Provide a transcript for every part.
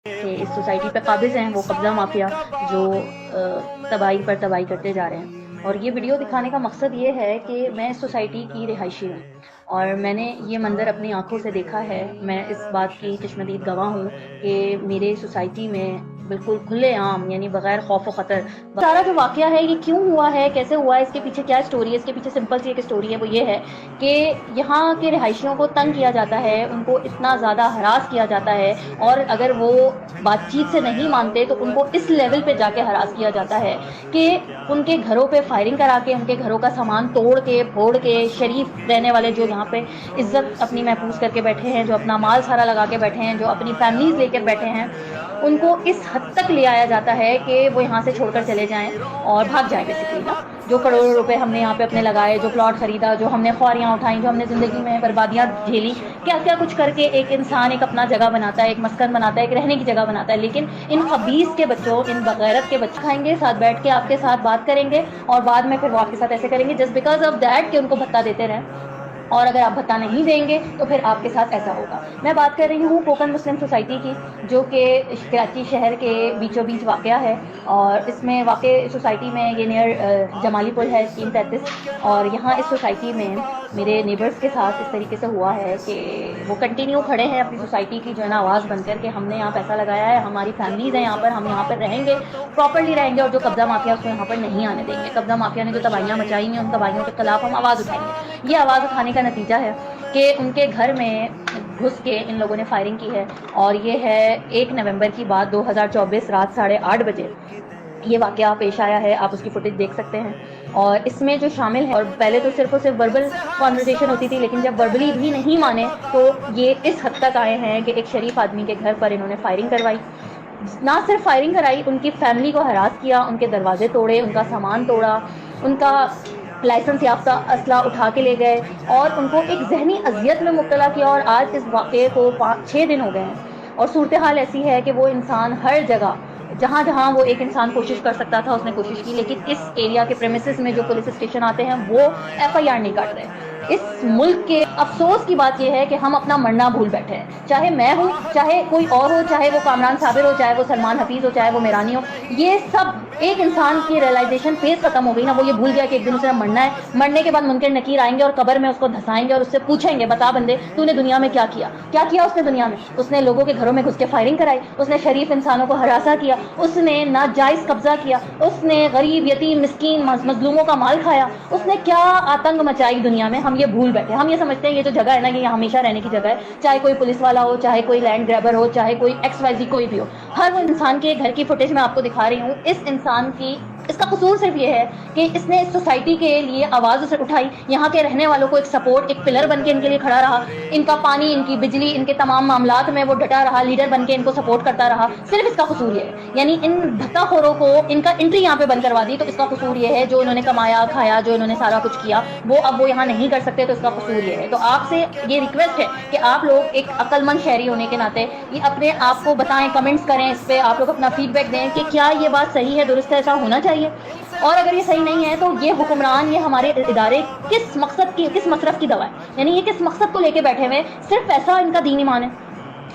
کہ اس سوسائٹی پہ قابض ہیں وہ قبضہ مافیا جو تباہی پر تباہی کرتے جا رہے ہیں. اور یہ ویڈیو دکھانے کا مقصد یہ ہے کہ میں اس سوسائٹی کی رہائشی ہوں اور میں نے یہ منظر اپنی آنکھوں سے دیکھا ہے. میں اس بات کی چشمدید گواہ ہوں کہ میرے سوسائٹی میں بالکل کھلے عام یعنی بغیر خوف و خطر سارا جو واقعہ ہے یہ کیوں ہوا ہے، کیسے ہوا ہے، اس کے پیچھے کیا اسٹوری ہے. اس کے پیچھے سمپل سی ایک اسٹوری ہے، وہ یہ ہے کہ یہاں کے رہائشیوں کو تنگ کیا جاتا ہے، ان کو اتنا زیادہ ہراس کیا جاتا ہے اور اگر وہ بات چیت سے نہیں مانتے تو ان کو اس لیول پہ جا کے ہراس کیا جاتا ہے کہ ان کے گھروں پہ فائرنگ کرا کے ان کے گھروں کا سامان توڑ کے پھوڑ کے شریف رہنے والے جو یہاں پہ عزت اپنی محفوظ کر کے بیٹھے ہیں، جو اپنا مال سارا لگا کے بیٹھے ہیں، جو اپنی فیملیز لے کر بیٹھے ہیں، ان کو اس حد تک لے آیا جاتا ہے کہ وہ یہاں سے چھوڑ کر چلے جائیں اور بھاگ جائیں بیسیکلی نا. جو کروڑوں روپے ہم نے یہاں پہ اپنے لگائے، جو پلاٹ خریدا، جو ہم نے خواریاں اٹھائیں، جو ہم نے زندگی میں بربادیاں جھیلی، کیا کیا کچھ کر کے ایک انسان ایک اپنا جگہ بناتا ہے، ایک مسکن بناتا ہے، ایک رہنے کی جگہ بناتا ہے. لیکن ان خبیث کے بچوں، ان بغیرت کے بچے کھائیں گے، ساتھ بیٹھ کے آپ کے ساتھ بات کریں گے اور بعد میں پھر وہ آپ کے ساتھ ایسے کریں گے جسٹ بیکاز آف دیٹ کہ ان کو بھتہ دیتے رہیں. اور اگر آپ بھتہ نہیں دیں گے تو پھر آپ کے ساتھ ایسا ہوگا. میں بات کر رہی ہوں کوکن مسلم سوسائٹی کی، جو کہ کراچی شہر کے بیچوں بیچ واقع ہے. اور اس میں واقع سوسائٹی میں یہ نیئر جمالی پل ہے اسکیم 33. اور یہاں اس سوسائٹی میں میرے نیبرز کے ساتھ اس طریقے سے ہوا ہے کہ وہ کنٹینیو کھڑے ہیں اپنی سوسائٹی کی جو ہے نا آواز بن کر کے ہم نے یہاں پیسہ لگایا ہے، ہماری فیملیز ہیں یہاں پر، ہم یہاں پر رہیں گے، پراپرلی رہیں گے، اور جو قبضہ مافیا اس کو یہاں پر نہیں آنے دیں گے. قبضہ مافیا نے جو تباہیاں مچائی ہیں ان تباہیوں کے خلاف ہم آواز اٹھائیں گے. یہ آواز اٹھانے کا نتیجہ ہے کہ ان کے گھر میں گھس کے ان لوگوں نے فائرنگ کی ہے. اور یہ ہے 1 نومبر کی بات، 2024 رات 8:30 بجے یہ واقعہ پیش آیا ہے. آپ اس کی فوٹیج دیکھ سکتے ہیں. اور اس میں جو شامل ہے، اور پہلے تو صرف اور صرف وربل کانورسیشن ہوتی تھی، لیکن جب وربلی بھی نہیں مانے تو یہ اس حد تک آئے ہیں کہ ایک شریف آدمی کے گھر پر انہوں نے فائرنگ کروائی. نہ صرف فائرنگ کرائی، ان کی فیملی کو ہراس کیا، ان کے دروازے توڑے، ان کا سامان توڑا، ان کا لائسنس یافتہ اسلحہ اٹھا کے لے گئے اور ان کو ایک ذہنی اذیت میں مبتلا کیا. اور آج اس واقعے کو 6 دن ہو گئے ہیں اور صورتحال ایسی ہے کہ وہ انسان ہر جگہ جہاں جہاں وہ ایک انسان کوشش کر سکتا تھا اس نے کوشش کی، لیکن اس ایریا کے پریمیسز میں جو پولیس اسٹیشن آتے ہیں وہ FIR نہیں کاٹ رہے. اس ملک کے افسوس کی بات یہ ہے کہ ہم اپنا مرنا بھول بیٹھے ہیں. چاہے میں ہوں، چاہے کوئی اور ہو، چاہے وہ کامران صابر ہو، چاہے وہ سلمان حفیظ ہو، چاہے وہ میرانی ہو، یہ سب ایک انسان کی ریئلائزیشن فیز ختم ہو گئی نا. وہ یہ بھول گیا کہ ایک دن اسے مرنا ہے. مرنے کے بعد منکر نکیر آئیں گے اور قبر میں اس کو دھسائیں گے اور اس سے پوچھیں گے بتا بندے تو نے دنیا میں کیا کیا. کیا کیا اس نے دنیا میں؟ اس نے لوگوں کے گھروں میں گھس کے فائرنگ کرائی، اس نے شریف انسانوں کو ہراساں کیا، اس نے ناجائز قبضہ کیا، اس نے غریب یتیم مسکین مظلوموں کا مال کھایا. اس نے کیا آتنک مچائی دنیا میں. ہم یہ بھول بیٹھے. ہم یہ سمجھتے ہیں یہ جو جگہ ہے نا یہ ہمیشہ رہنے کی جگہ ہے، چاہے کوئی پولیس والا ہو، چاہے کوئی لینڈ گریبر ہو، چاہے کوئی XYZ کوئی بھی ہو. ہر وہ انسان کے گھر کی فوٹیج میں آپ کو دکھا رہی ہوں. اس انسان کی اس کا قصور صرف یہ ہے کہ اس نے اس سوسائٹی کے لیے آواز اسے اٹھائی، یہاں کے رہنے والوں کو ایک سپورٹ، ایک پلر بن کے ان کے لیے کھڑا رہا، ان کا پانی، ان کی بجلی، ان کے تمام معاملات میں وہ ڈٹا رہا، لیڈر بن کے ان کو سپورٹ کرتا رہا. صرف اس کا قصور یہ ہے. یعنی ان بھتہ خوروں کو ان کا انٹری یہاں پہ بند کروا دی تو اس کا قصور یہ ہے. جو انہوں نے کمایا کھایا، جو انہوں نے سارا کچھ کیا، وہ اب وہ یہاں نہیں کر سکتے تو اس کا قصور یہ ہے. تو آپ سے یہ ریکویسٹ ہے کہ آپ لوگ ایک عقل مند شہری ہونے کے ناطے یہ اپنے آپ کو بتائیں، کمنٹس کریں، اس پہ آپ لوگ اپنا فیڈ بیک دیں کہ کیا یہ بات صحیح ہے، درست ہے، ایسا ہونا چاہیے. اور اگر یہ صحیح نہیں ہے تو یہ حکمران، یہ ہمارے ادارے کس مقصد کی، کس مصرف کی دوا ہے؟ یعنی یہ کس مقصد کو لے کے بیٹھے ہوئے؟ صرف پیسہ ان کا دین ایمان ہے.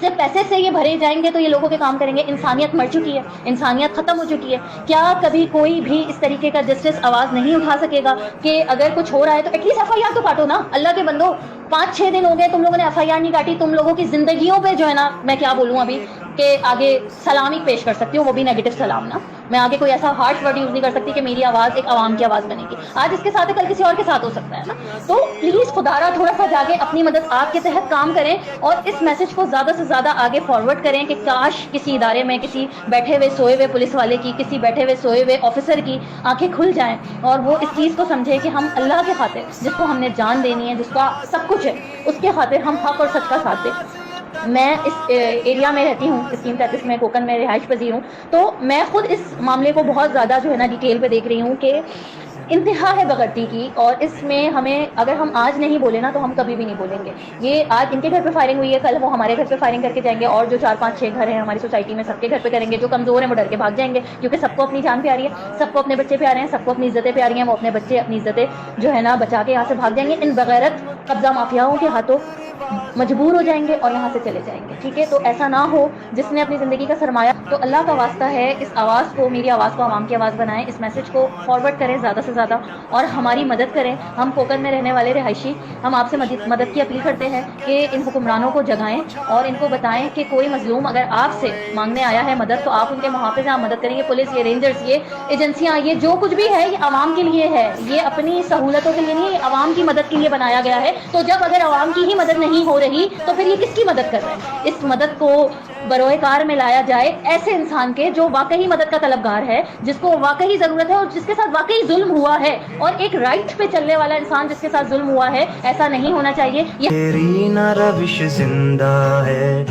صرف پیسے سے یہ بھرے جائیں گے تو یہ لوگوں کے کام کریں گے. انسانیت مر چکی ہے، انسانیت ختم ہو چکی ہے. کیا کبھی کوئی بھی اس طریقے کا جسٹس آواز نہیں اٹھا سکے گا کہ اگر کچھ ہو رہا ہے تو ایٹ لیسٹ FIR تو کاٹو نا. اللہ کے بندو، 5-6 دن ہو گئے تم لوگوں نے FIR نہیں کاٹی. تم لوگوں کی زندگیوں پہ جو ہے نا، میں کیا بولوں ابھی کہ آگے سلامی پیش کر سکتی ہوں، وہ بھی نیگیٹو سلام نا. میں آگے کوئی ایسا ہارش ورڈ یوز نہیں کر سکتی کہ میری آواز ایک عوام کی آواز بنے گی. آج اس کے ساتھ ہے، کل کسی اور کے ساتھ ہو سکتا ہے نا. تو پلیز خدارا تھوڑا سا جاگے، اپنی مدد آپ کے تحت کام کریں اور اس میسج کو زیادہ سے زیادہ آگے فارورڈ کریں کہ کاش کسی ادارے میں کسی بیٹھے ہوئے سوئے ہوئے پولیس والے کی، کسی بیٹھے ہوئے سوئے ہوئے آفیسر کی آنکھیں کھل جائیں اور وہ اس چیز کو سمجھے کہ ہم اللہ کے خاطر، جس کو ہم نے جان دینی ہے، جس کا سب کچھ ہے، اس کے خاطر ہم حق اور سچ کا ساتھ دیں. میں اس ایریا میں رہتی ہوں، اسکیم 33 میں، کوکن میں رہائش پذیر ہوں. تو میں خود اس معاملے کو بہت زیادہ جو ہے نا ڈیٹیل پہ دیکھ رہی ہوں کہ انتہا ہے بغرتی کی. اور اس میں ہمیں، اگر ہم آج نہیں بولے نا تو ہم کبھی بھی نہیں بولیں گے. یہ آج ان کے گھر پہ فائرنگ ہوئی ہے، کل وہ ہمارے گھر پہ فائرنگ کر کے جائیں گے، اور جو 4-5-6 گھر ہیں ہماری سوسائٹی میں سب کے گھر پہ کریں گے. جو کمزور ہیں وہ ڈر کے بھاگ جائیں گے کیونکہ سب کو اپنی جان پیاری ہے، سب کو اپنے بچے پیارے ہیں، سب کو اپنی عزتیں پیاری ہیں. وہ اپنے بچے، اپنی عزتیں جو ہے نا بچا کے یہاں سے بھاگ جائیں گے ان بغیرت قبضہ مافیاؤں کے ہاتھوں. مجبور ہو جائیں گے اور یہاں سے چلے جائیں گے. ٹھیک ہے, تو ایسا نہ ہو. جس نے اپنی زندگی کا سرمایہ, تو اللہ کا واسطہ ہے اس آواز کو, میری آواز کو عوام کی آواز بنائیں, اس میسج کو فارورڈ کریں زیادہ سے زیادہ اور ہماری مدد کریں. ہم کوکر میں رہنے والے رہائشی, ہم آپ سے مدد کی اپیل کرتے ہیں کہ ان حکمرانوں کو جگائیں اور ان کو بتائیں کہ کوئی مظلوم اگر آپ سے مانگنے آیا ہے مدد, تو آپ ان کے محافظ ہیں, آپ مدد کریں گے. پولیس, یہ رینجرز, یہ ایجنسیاں, یہ جو کچھ بھی ہے یہ عوام کے لیے ہے, یہ اپنی سہولتوں کے لیے نہیں, یہ عوام کی مدد کے لیے بنایا گیا ہے. تو جب اگر عوام کی ہی مدد نہیں ہو رہی تو پھر یہ کس کی مدد کر رہے ہیں؟ اس مدد کو بروئے کار میں لایا جائے ایسے انسان کے جو واقعی مدد کا طلبگار ہے, جس کو واقعی ضرورت ہے اور جس کے ساتھ واقعی ظلم ہوا ہے, اور ایک رائٹ پہ چلنے والا انسان جس کے ساتھ ظلم ہوا ہے. ایسا نہیں ہونا چاہیے. تیری نہ روش زندہ ہے,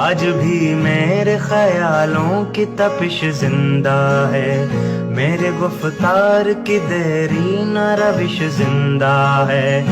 آج بھی میرے خیالوں کی تپش زندہ ہے, میرے گفتار کی دیری نہ روش زندہ ہے.